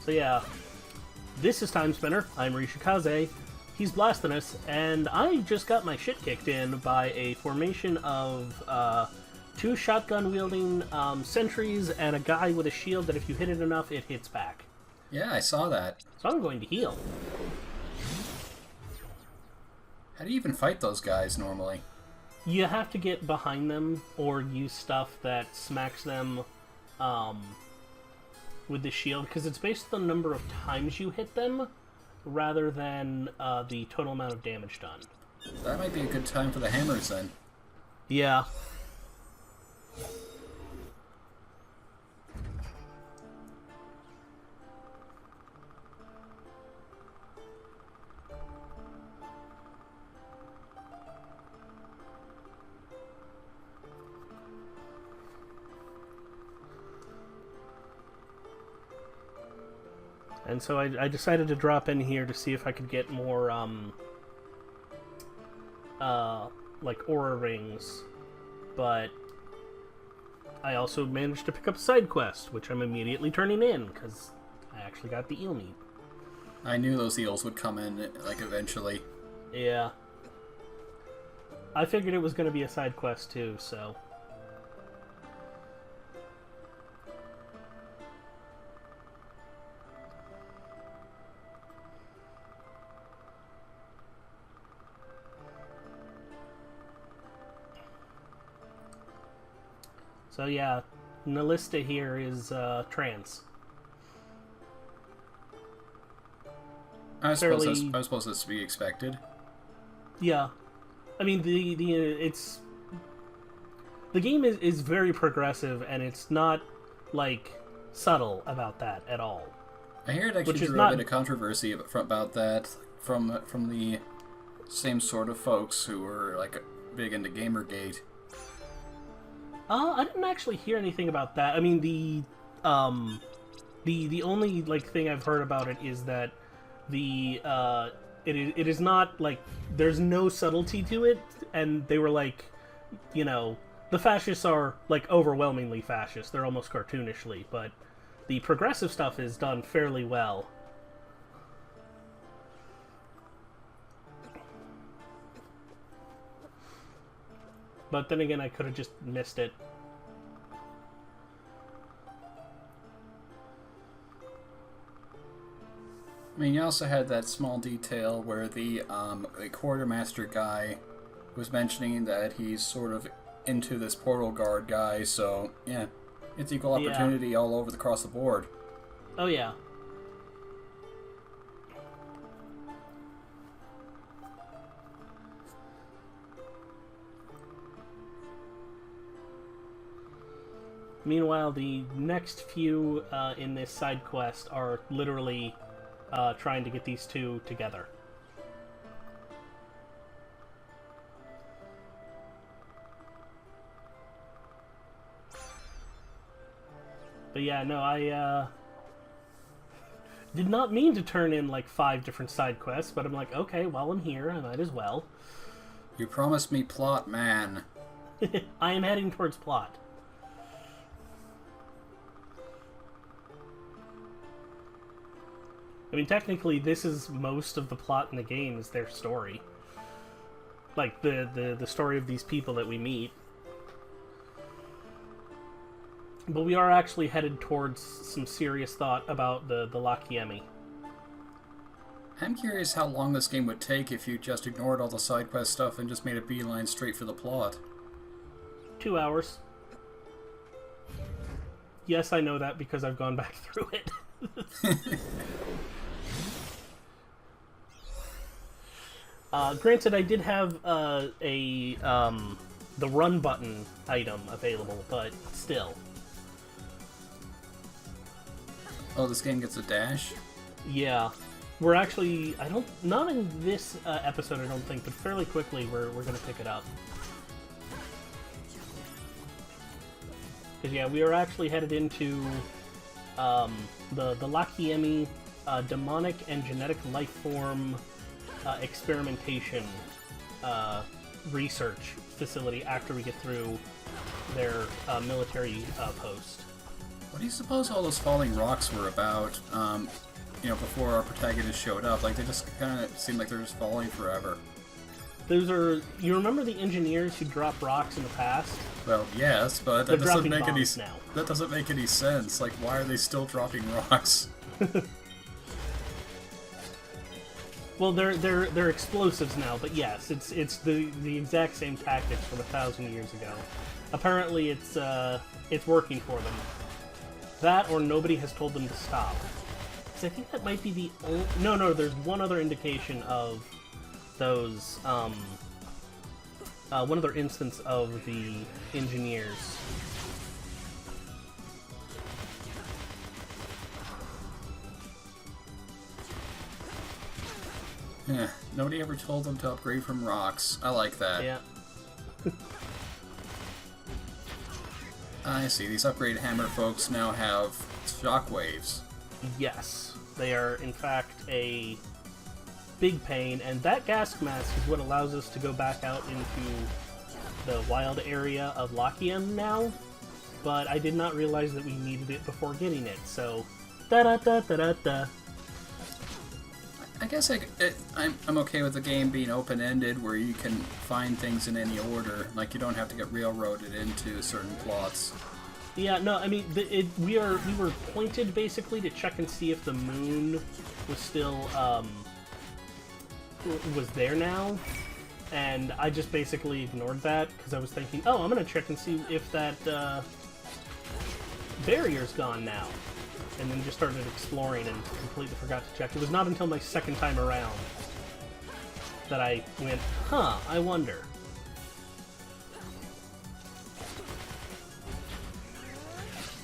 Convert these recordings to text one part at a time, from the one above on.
So yeah, this is Timespinner. I'm Ryushikaze. He's Blastinus, and I just got my shit kicked in by a formation of two shotgun-wielding sentries and a guy with a shield that if you hit it enough, it hits back. Yeah, I saw that. So I'm going to heal. How do you even fight those guys normally? You have to get behind them or use stuff that smacks them with the shield, because it's based on the number of times you hit them rather than the total amount of damage done. That might be a good time for the hammers then. Yeah. And so I decided to drop in here to see if I could get more, like, aura rings. But I also managed to pick up a side quest, which I'm immediately turning in, because I actually got the eel meat. I knew those eels would come in, like, eventually. Yeah. I figured it was going to be a side quest, too, so... So yeah, Nalista here is trans. I suppose this to be expected. Yeah, I mean the game is very progressive, and it's not like subtle about that at all. I hear it actually drew a bit of controversy about that from the same sort of folks who were like big into Gamergate. I didn't actually hear anything about that. I mean, the only like thing I've heard about it is that it is not like there's no subtlety to it, and they were like, you know, the fascists are like overwhelmingly fascist. They're almost cartoonishly, but the progressive stuff is done fairly well. But then again, I could have just missed it. I mean, you also had that small detail where the quartermaster guy was mentioning that he's sort of into this portal guard guy, so yeah, it's equal opportunity all over across the board. Oh yeah. Meanwhile, the next few in this side quest are literally trying to get these two together. But yeah, no, I did not mean to turn in like 5 different side quests, but I'm like, okay, while I'm here, I might as well. You promised me plot, man. I am heading towards plot. I mean, technically, this is most of the plot in the game is their story. Like, the story of these people that we meet. But we are actually headed towards some serious thought about the Lachiemi. I'm curious how long this game would take if you just ignored all the side quest stuff and just made a beeline straight for the plot. 2 hours. Yes, I know that because I've gone back through it. Granted, I did have the run button item available, but still. Oh, this game gets a dash? Yeah. We're actually, not in this episode, I don't think, but fairly quickly we're going to pick it up. Because, yeah, we are actually headed into the Lachiemi demonic and genetic life form experimentation research facility after we get through their military post. What do you suppose all those falling rocks were about? Before our protagonist showed up, like they just kind of seemed like they're just falling forever. Those are, you remember the engineers who dropped rocks in the past? Well, yes, but They're that doesn't dropping make any bombs now. that doesn't make any sense. Like, why are they still dropping rocks? Well, they're explosives now, but yes, it's the exact same tactics from 1,000 years ago. Apparently, it's working for them. That, or nobody has told them to stop. I think that might be the only... No, there's one other indication of those, one other instance of the engineers. Yeah, nobody ever told them to upgrade from rocks. I like that. Yeah. I see. These upgrade hammer folks now have shockwaves. Yes. They are, in fact, a big pain, and that gas mask is what allows us to go back out into the wild area of Lachiemi now, but I did not realize that we needed it before getting it, so da-da-da-da-da-da. I guess I'm okay with the game being open-ended, where you can find things in any order. Like, you don't have to get railroaded into certain plots. Yeah, no, I mean, we were pointed, basically, to check and see if the moon was still, was there now, and I just basically ignored that, because I was thinking, oh, I'm gonna check and see if that, barrier's gone now. And then just started exploring and completely forgot to check. It was not until my second time around that I went, huh, I wonder.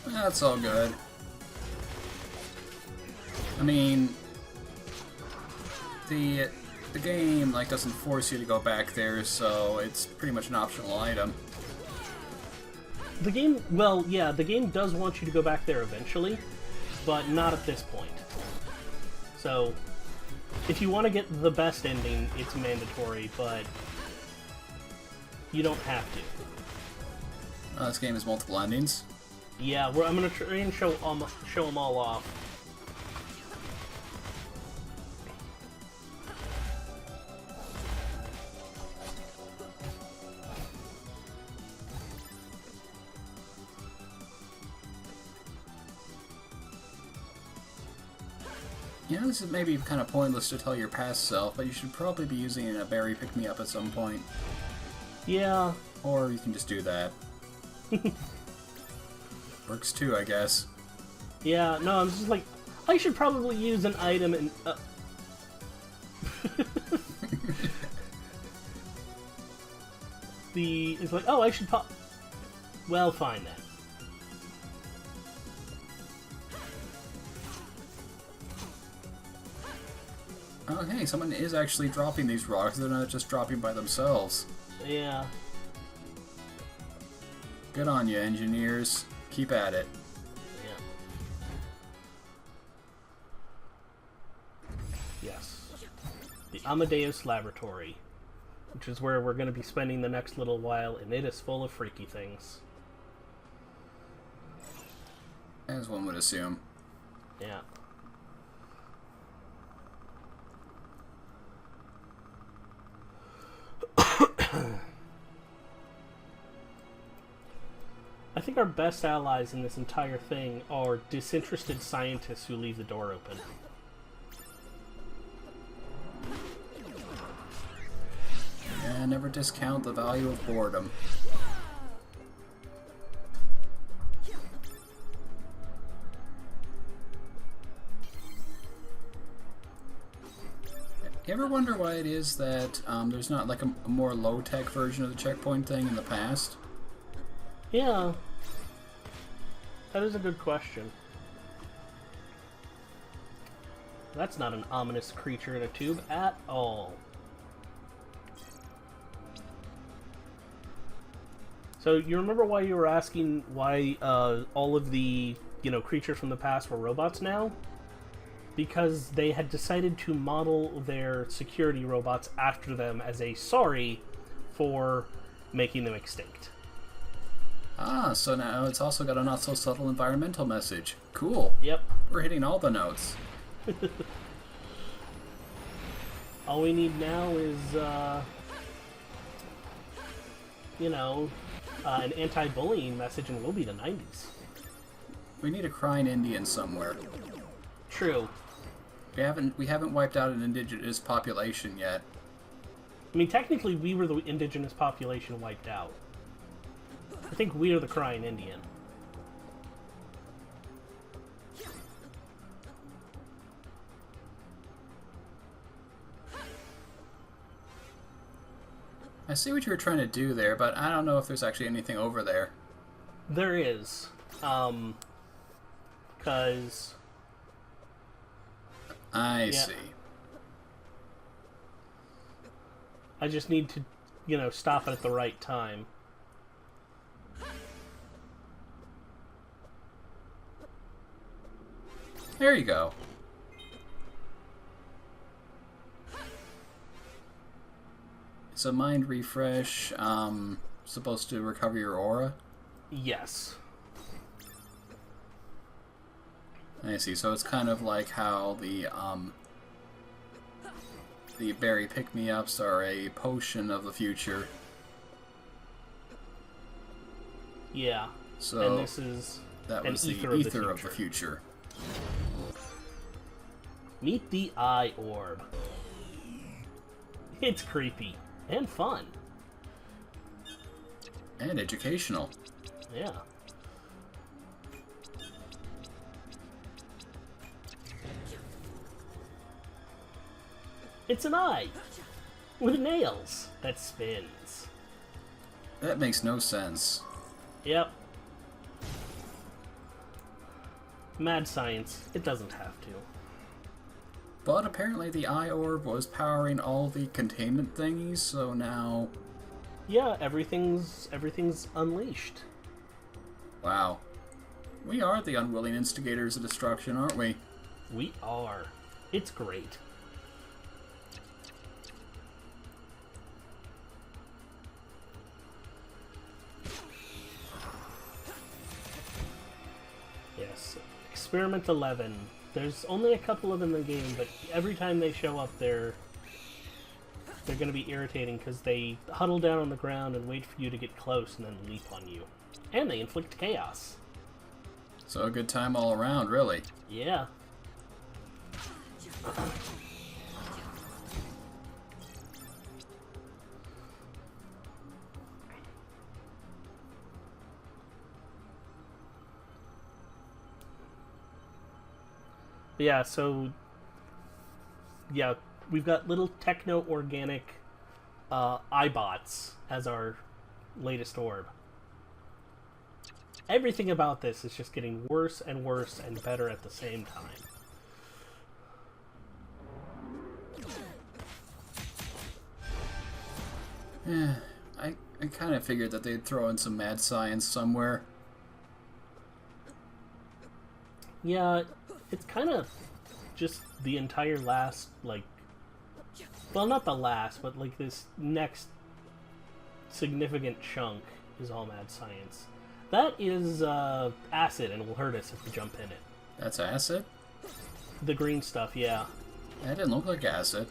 That's all good. I mean, the game, like, doesn't force you to go back there, so it's pretty much an optional item. The game, well, yeah, the game does want you to go back there eventually, but not at this point. So, if you want to get the best ending, it's mandatory, but you don't have to. This game has multiple endings. Yeah, I'm gonna try and show them all off. You know, this is maybe kind of pointless to tell your past self, but you should probably be using a berry pick-me-up at some point. Yeah. Or you can just do that. Works too, I guess. Yeah, no, I'm just like, I should probably use an item and... It's like, oh, I should pop... Well, fine then. Oh, hey, someone is actually dropping these rocks. They're not just dropping by themselves. Yeah. Good on you, engineers. Keep at it. Yeah. Yes. The Amadeus Laboratory, which is where we're going to be spending the next little while, and it is full of freaky things. As one would assume. Yeah. I think our best allies in this entire thing are disinterested scientists who leave the door open. Yeah, never discount the value of boredom. You ever wonder why it is that there's not like a more low-tech version of the checkpoint thing in the past? Yeah. That is a good question. That's not an ominous creature in a tube at all. So you remember why you were asking why all of the, creatures from the past were robots now? Because they had decided to model their security robots after them as a sorry for making them extinct. Ah, so now it's also got a not-so-subtle environmental message. Cool. Yep. We're hitting all the notes. All we need now is, an anti-bullying message, and we'll be the 90s. We need a crying Indian somewhere. True. We haven't wiped out an indigenous population yet. I mean, technically, we were the indigenous population wiped out. I think we are the crying Indian. I see what you were trying to do there, but I don't know if there's actually anything over there. There is. Because... I see. I just need to, stop it at the right time. There you go. It's a mind refresh, supposed to recover your aura? Yes. I see, so it's kind of like how the berry pick-me-ups are a potion of the future. Yeah. So and this is that an was the ether of the future. Meet the Eye Orb. It's creepy and fun. And educational. Yeah. It's an eye with nails that spins. That makes no sense. Yep. Mad science. It doesn't have to. But apparently the eye orb was powering all the containment thingies, so now... Yeah, everything's unleashed. Wow. We are the unwilling instigators of destruction, aren't we? We are. It's great. Yes. Experiment 11. There's only a couple of them in the game, but every time they show up, they're going to be irritating because they huddle down on the ground and wait for you to get close and then leap on you. And they inflict chaos. So a good time all around, really. Yeah. Yeah, so... Yeah, we've got little techno-organic iBots as our latest orb. Everything about this is just getting worse and worse and better at the same time. Yeah, I kind of figured that they'd throw in some mad science somewhere. Yeah, it's kind of just the entire last, like... Well, not the last, but like this next significant chunk is all mad science. That is acid and will hurt us if we jump in it. That's acid? The green stuff, yeah. That didn't look like acid.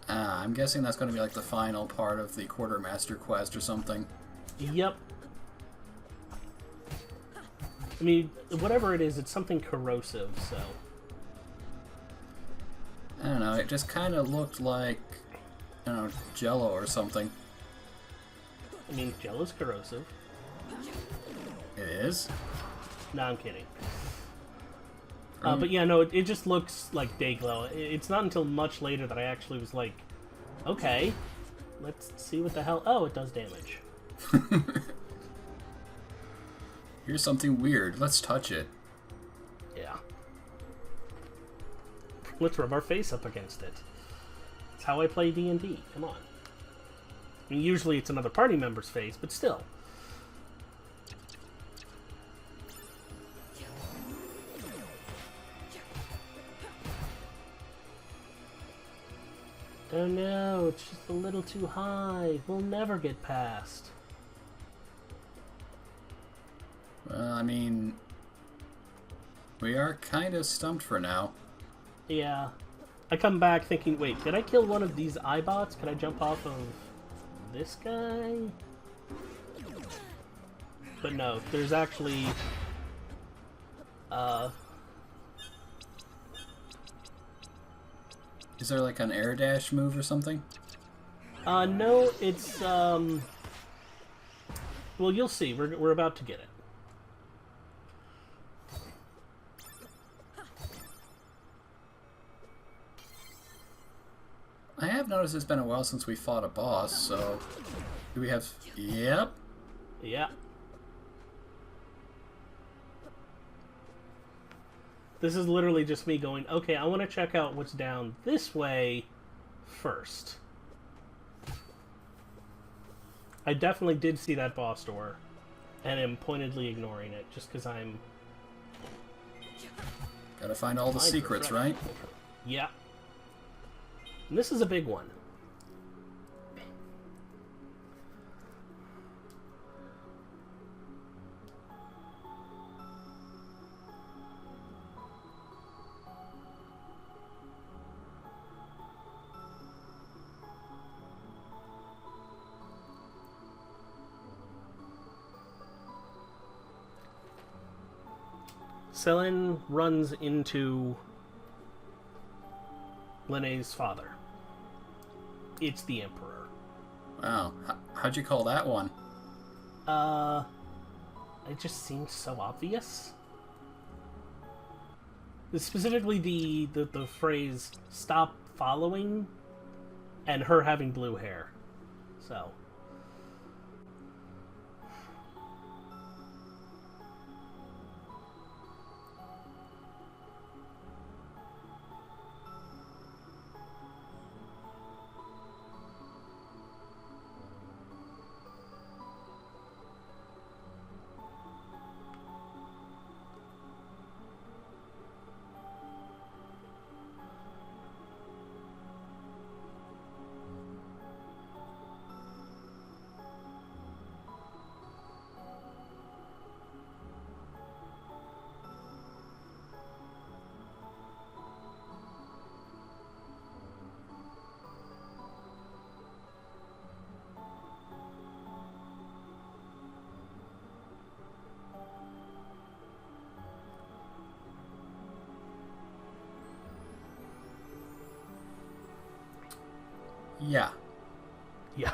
I'm guessing that's going to be like the final part of the Quartermaster quest or something. Yep. I mean, whatever it is, it's something corrosive, so... I don't know, it just kind of looked like, I don't know, Jello or something. I mean, Jello's corrosive. It is? No, I'm kidding. But yeah, no, it just looks like Dayglow. It's not until much later that I actually was like, okay, let's see what the hell... Oh, it does damage. Here's something weird. Let's touch it. Yeah. Let's rub our face up against it. It's how I play D&D. Come on. I mean, usually it's another party member's face, but still. Oh no, it's just a little too high. We'll never get past. Well, I mean, we are kind of stumped for now. Yeah. I come back thinking, wait, did I kill one of these iBots? Can I jump off of this guy? But no, there's actually... Is there like an air dash move or something? No, it's, well, you'll see. We're about to get it. I have noticed it's been a while since we fought a boss, so... Do we have... Yep. Yeah. This is literally just me going, okay, I want to check out what's down this way first. I definitely did see that boss door, and am pointedly ignoring it, just because I'm... Gotta find all the secrets, right? Yeah. And this is a big one. Selen runs into Linnea's father. It's the Emperor. Wow. How'd you call that one? It just seems so obvious. Specifically the phrase, stop following, and her having blue hair. So... Yeah. Yeah.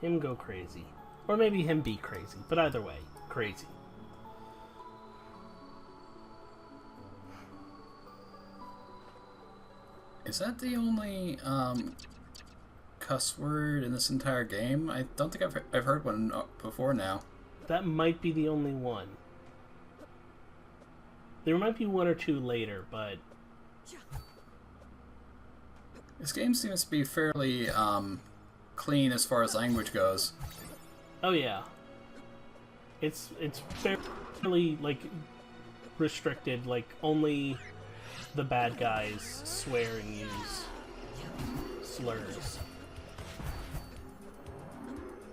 Him go crazy. Or maybe him be crazy. But either way, crazy. Is that the only cuss word in this entire game? I don't think I've heard one before now. That might be the only one. There might be one or two later, but... This game seems to be fairly clean as far as language goes. Oh yeah. It's fairly, like, restricted, like, only the bad guys swear and use slurs.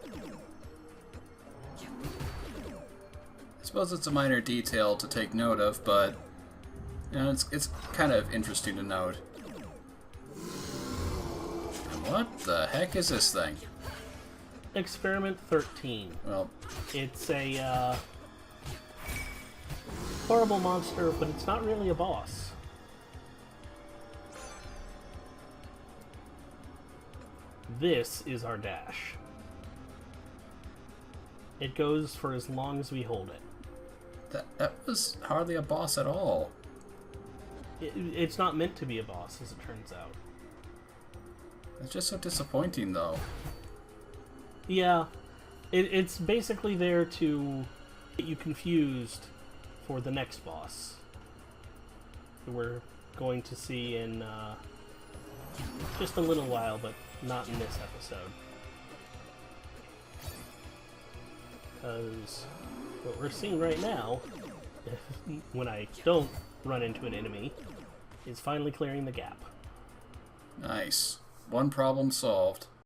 I suppose it's a minor detail to take note of, but you know, it's kind of interesting to note. What the heck is this thing? Experiment 13. Well, It's a horrible monster, but it's not really a boss. This is our dash. It goes for as long as we hold it. that was hardly a boss at all. It's not meant to be a boss, as it turns out. It's just so disappointing, though. Yeah, It's basically there to get you confused for the next boss. We're going to see in just a little while, but not in this episode. Because what we're seeing right now, when I don't run into an enemy, is finally clearing the gap. Nice. One problem solved.